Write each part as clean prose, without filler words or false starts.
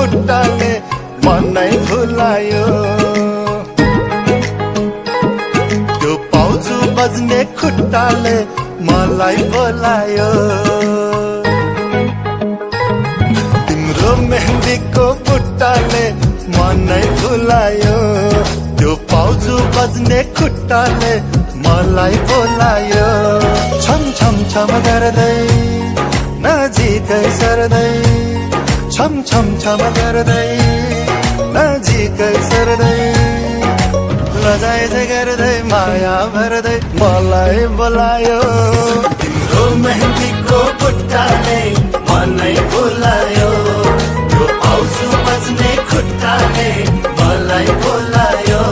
खुट्टाले मनै भुलायो। त्यो पाउजु बज्ने खुट्टाले मलाई बोलायो। तिम्रो मेहन्दीको बुट्टाले मनै भुलायो। त्यो पाउजु बज्ने खुट्टाले मलाई बोलायो। छम छम छम गर्दै नजिकै सर्दै, छम छम छम गर्दै नजिकै सर्दै, लजाइ चाहिँ गर्दै माया भर्दै मलाई बोलायो। तिम्रो मेहन्दीको बुट्टाले मनै भुलायो। त्यो पाउजु बज्ने खुट्टाले मलाई बोलायो।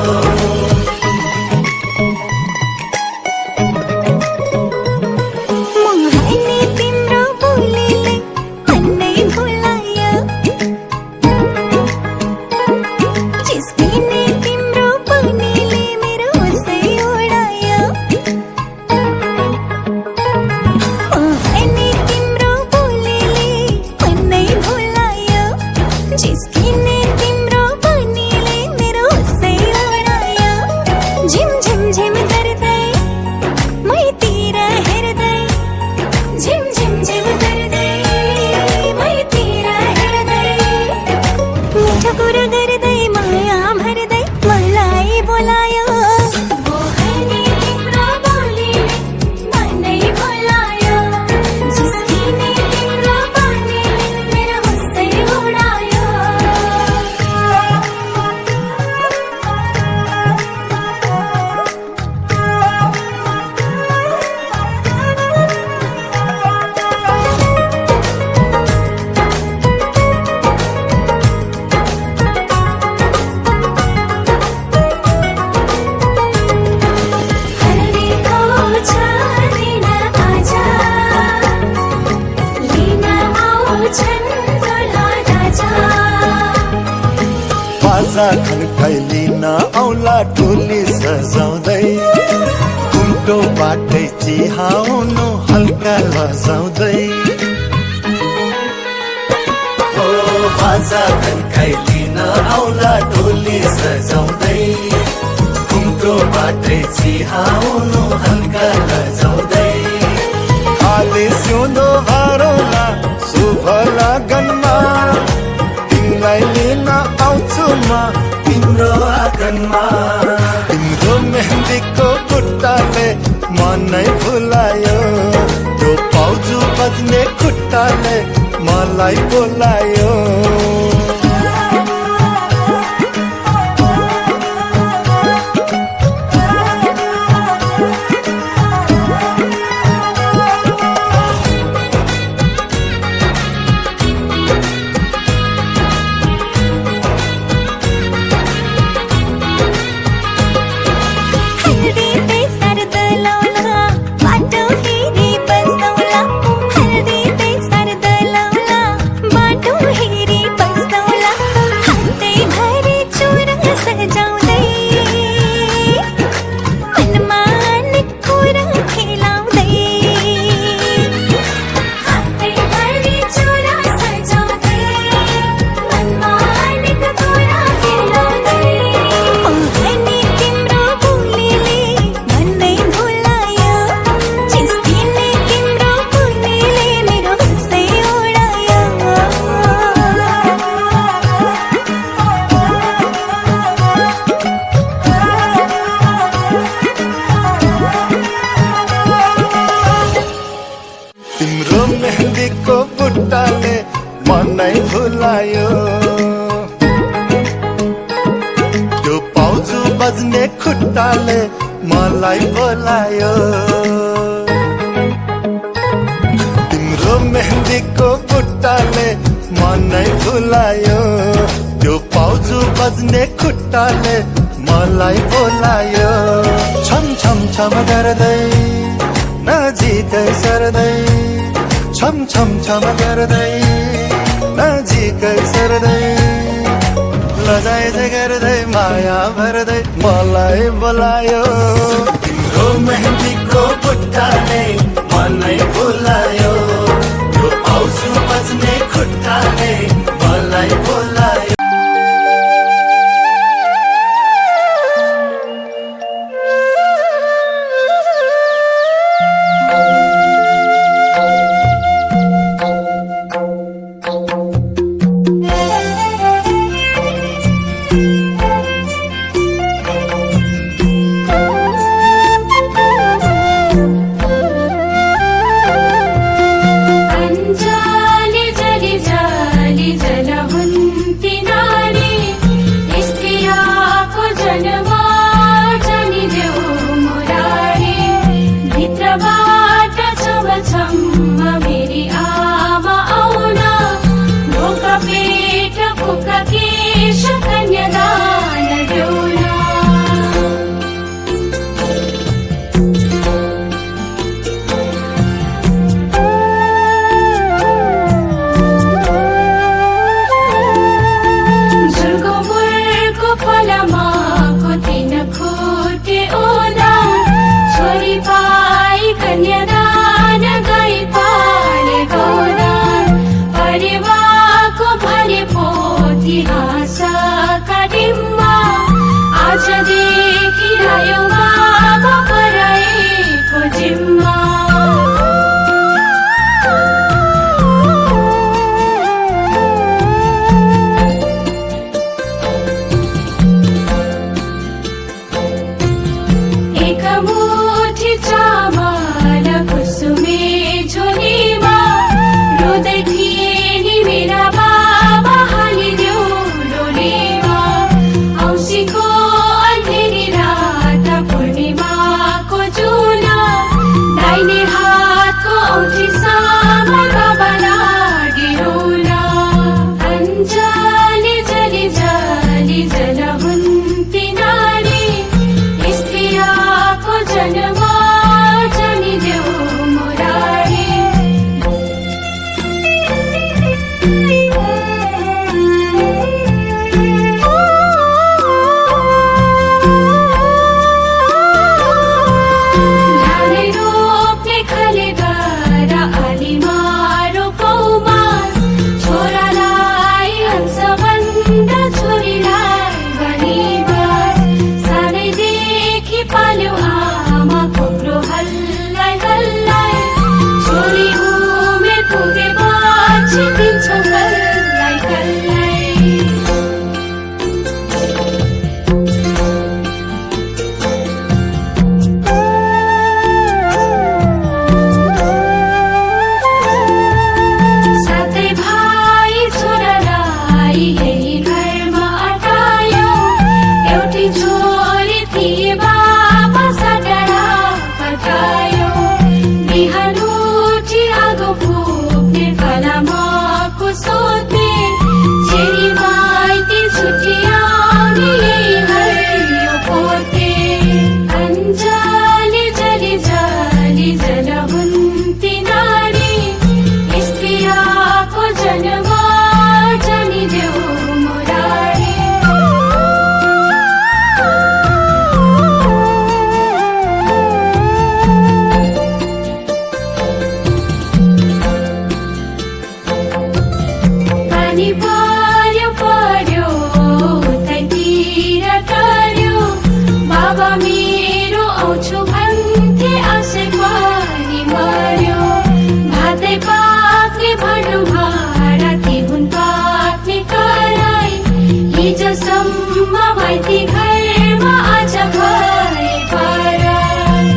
बाजा खनखैलिन औला टोली सजाउँदै, कुन्टो बाटै चिहाउनु हल्का लजाउँदै। हो बाजा खनखैलिन औला टोली सजाउँदै, कुन्टो बाटै चिहाउनु हल्का लजाउँदै। खाली सिउँदो भरौला शुभ लगनमा, तिमीलाई लिन आउँछु म तिम्रो आँगनमा। तिम्रो मेहन्दीको बुट्टाले मनै भुलायो। त्यो पाउजु बज्ने खुट्टाले मलाई बोलायो। तिम्रो मेहन्दीको बुट्टाले मनै भुलायो। त्यो पाउजु बज्ने खुट्टाले मलाई बोलायो। तिम्रो मेहन्दीको बुट्टाले मनै भुलायो। त्यो पाउजु बज्ने खुट्टाले मलाई बोलायो। छम छम छम गर्दै नजिकै सर्दै, छम छम छम गर्दै नजिकै सर्दै, लजाइ चाहिँ गर्दै माया भर्दै मलाई बोलायो। तिम्रो मेहन्दीको बुट्टाले मनै भुलायो। त्यो पाउजु बज्ने खुट्टाले मलाई बोलायो। घरबाट छमछम मेरी आमा आउन भोका पेट भोका केश कन्यादान देऊन झुलको मुलको फलमाको तिन खुटे ओदा छोरी पाई कन्यादान गई पाले गौदान परिवारको भने पोथी हाँसका डिम्बा आजदेखि रह्यो बाबा पराएको जिम्मा एक मुठी चामल कुसुमे झोलीमा रुँदै थिए नि मेरा बाबा हालिदेऊ डोलीमा औँसीको अँधेरी रात पूर्णिमाको जुला दाहिने हातको औँठी सामा बाबा लागिरौला अञ्जली जली जली जल हुन्ती नारी स्त्रियाको जन्म जनिदेऊ मुरारी धानै रोप्ने खले गर आलीमा रोपौमा छोरालाई हंसभन्दा छोरीलाई बनिबास सानैदेखि पाल्यो आमा कोक्रो हल्लाई हल्लाई छोरी उमेर पुगेपछि दिन्छौ कल्लाई कल्लाई साथै भाइ छोरालाई यही घरमा अटायो एउटी छोरी थिए बाबा सटारा पठायो बिहान उठी आगो फुक्ने फलामको सोध्ने छेरी माइती छुट्याउने यही हरियो पोते अञ्जली जली जली जल हुन्ती नारी स्त्रियाको जन्म जनिदेऊ मुरारी पानी पर्यो पर्यो तैतिर टर्यो बाबा मेरो आउँछु भन्थे आशै पनि मर्यो भातै पाक्ने भन्नु भाँडा तिहुन पाक्ने कराई हिजोसम्म माइती घरमा आज भए पराई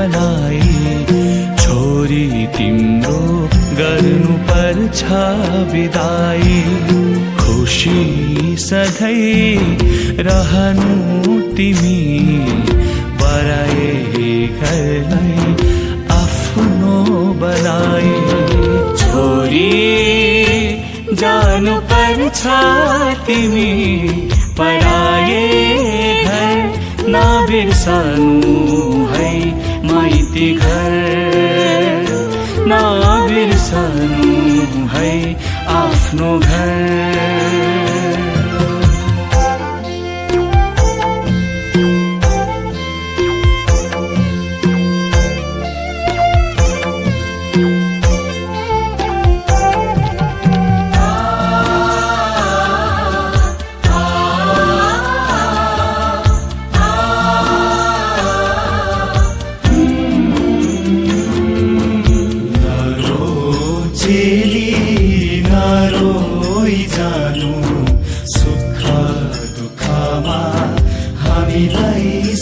बनाई छोरी तिम्रो गर्नु पर्छ बिदाई खुशी सधैँ रहनु तिमी पराए घरलाई आफ्नो बनाई छोरी जानु पर्छ तिमी पराए घर नबिर्सनु है माइती घर नबिर्सनु है आफ्नो घर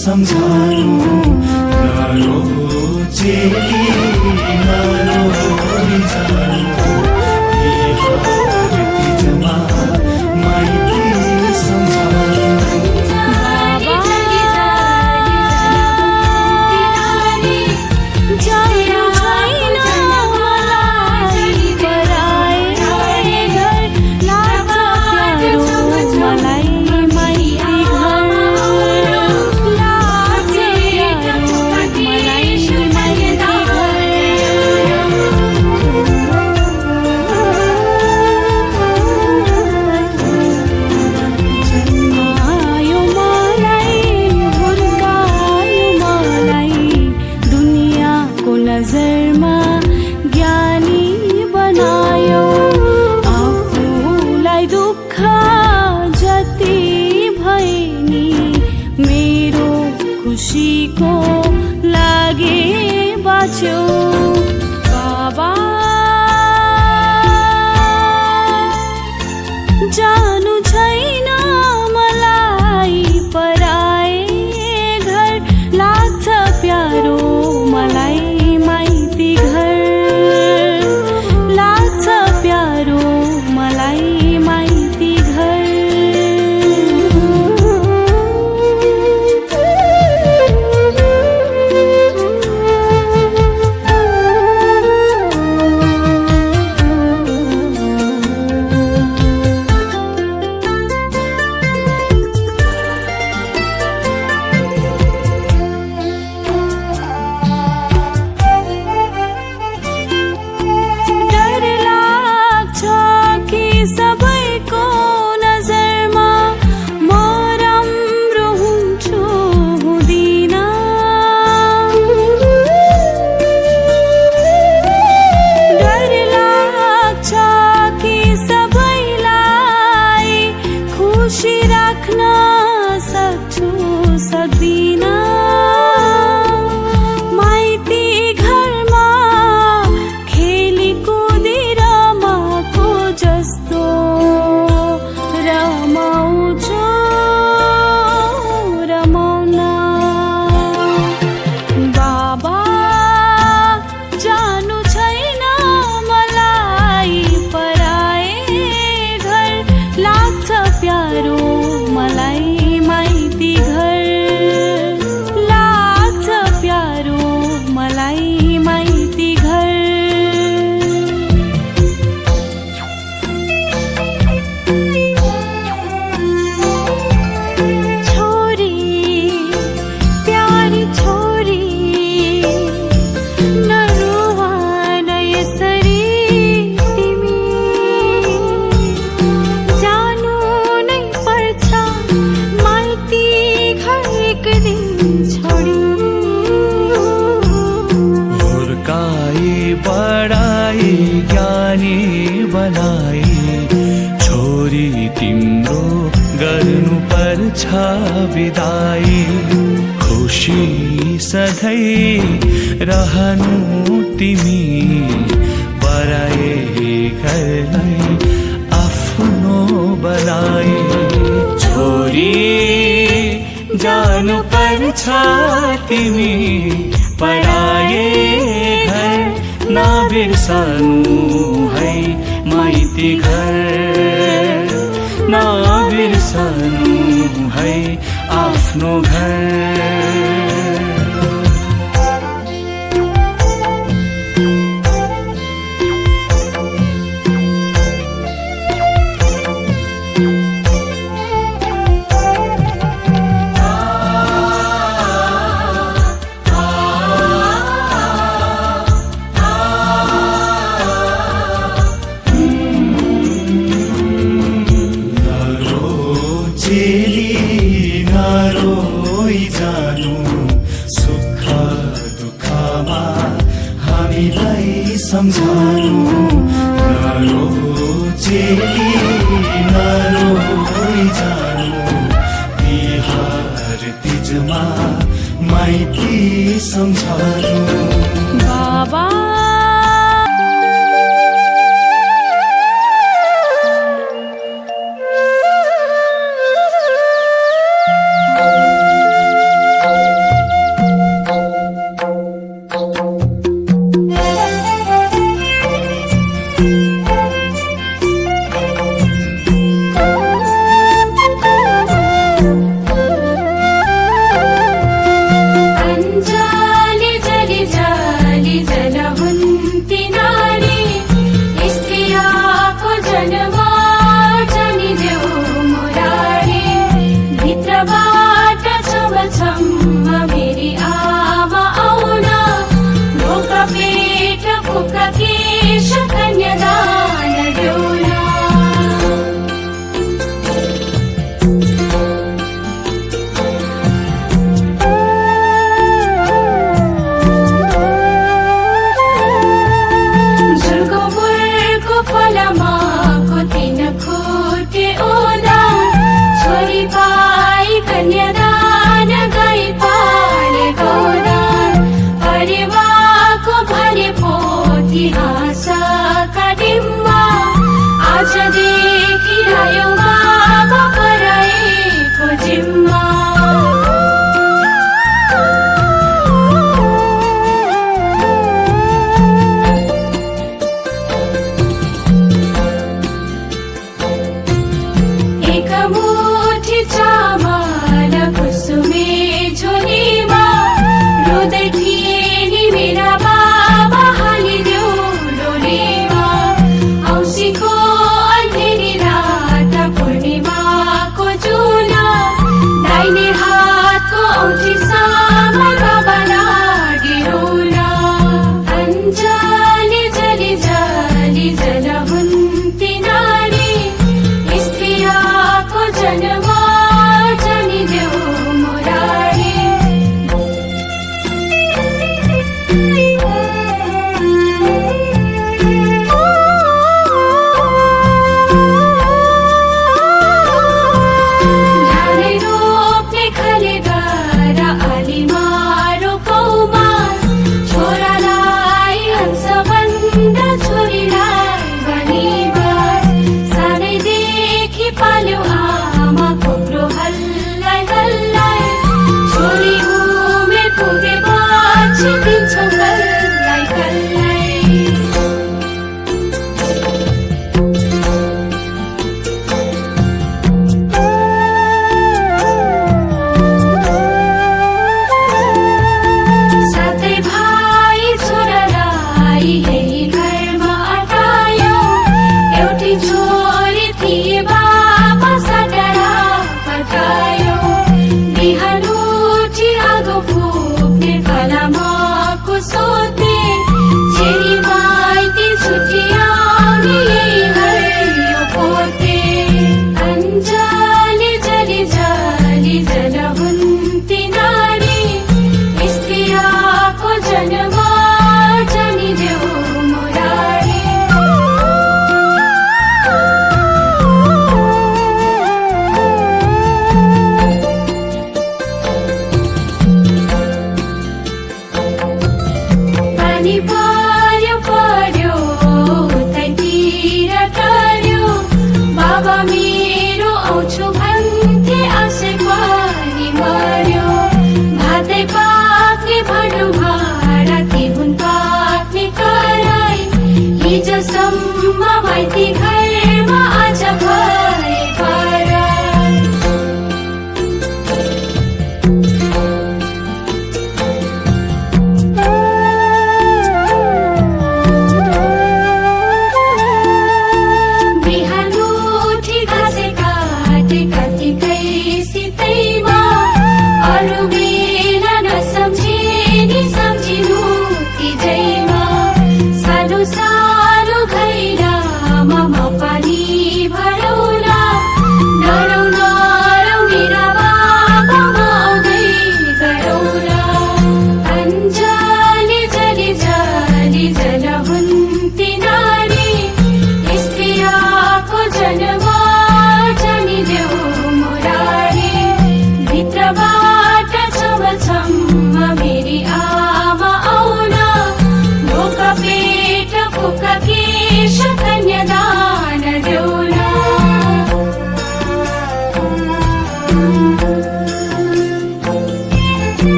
सम्झानु नरो चेली नरो जानु हर तिजमा माइती सम्झानु नजरमा ज्ञानी बनायो आफूलाई दुःख जति भए नि मेरो खुसीको लागि बाँच्यो बाबा जानु छैन मलाई पराए घर लाग्छ प्यारो मलाई बिदाई खुशी सधैँ रहनु तिमी पराए घरलाई आफ्नो बनाई छोरी जानु पर्छ तिमी पराए आफ्नो घर। सम्झानु नरो चेली नरो जानु तिहार तिजमा माइती सम्झानु बाबा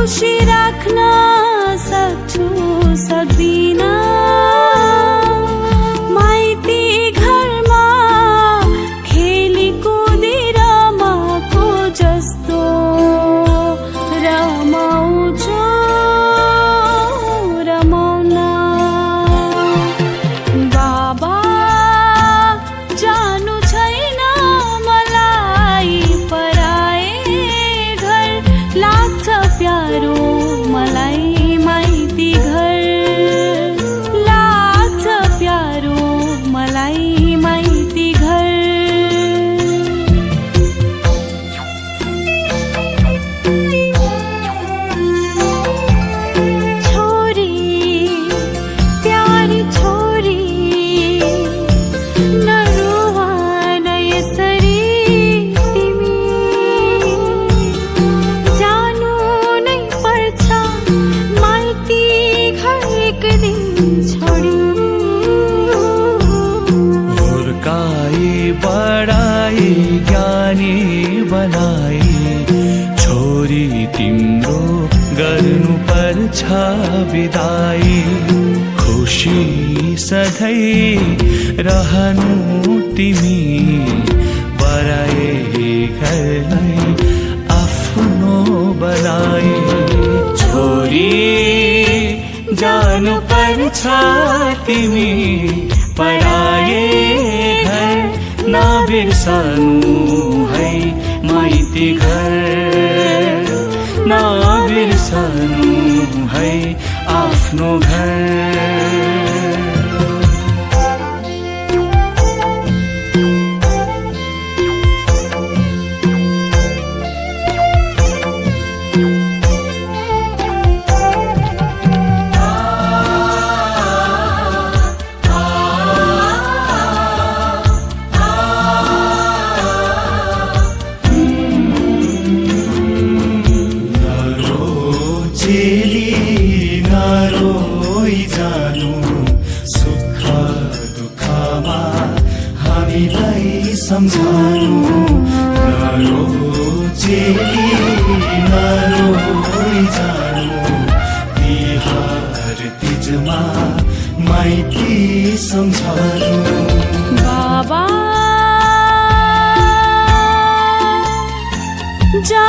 खुसी राख्न सक्छु सक्दिन माइती घरमा खेली कुदी रमाको जस्तो रमाउँछु रमाउन बाबा जानु छैन मलाई पराए घर लाग्छ प्यारो मलाई माइती घर लाग्छ प्यारो मलाई माइती घर छोरी प्यारी छोरी नरुवान यसरी तिमी जानु नै पर्छ माइती घर एक दिन छोडी हुर्काए बढाए ज्ञानी बनाए छोरी तिम्रो गर्नु पर्छ विदाई खुसी सधैँ रहनु तिमी बढाए घरलाई आफ्नो बनाए छोरी जानु पर्छ तिमी पढाए घर नबिर्सनु है माइती घर नबिर्सनु है आफ्नो घर चेली नरोई जानु सुख दुःखमा हामीलाई सम्झानु नरो चेली नरोई जानु तिहार तिजमा माइती सम्झानु बाबा जा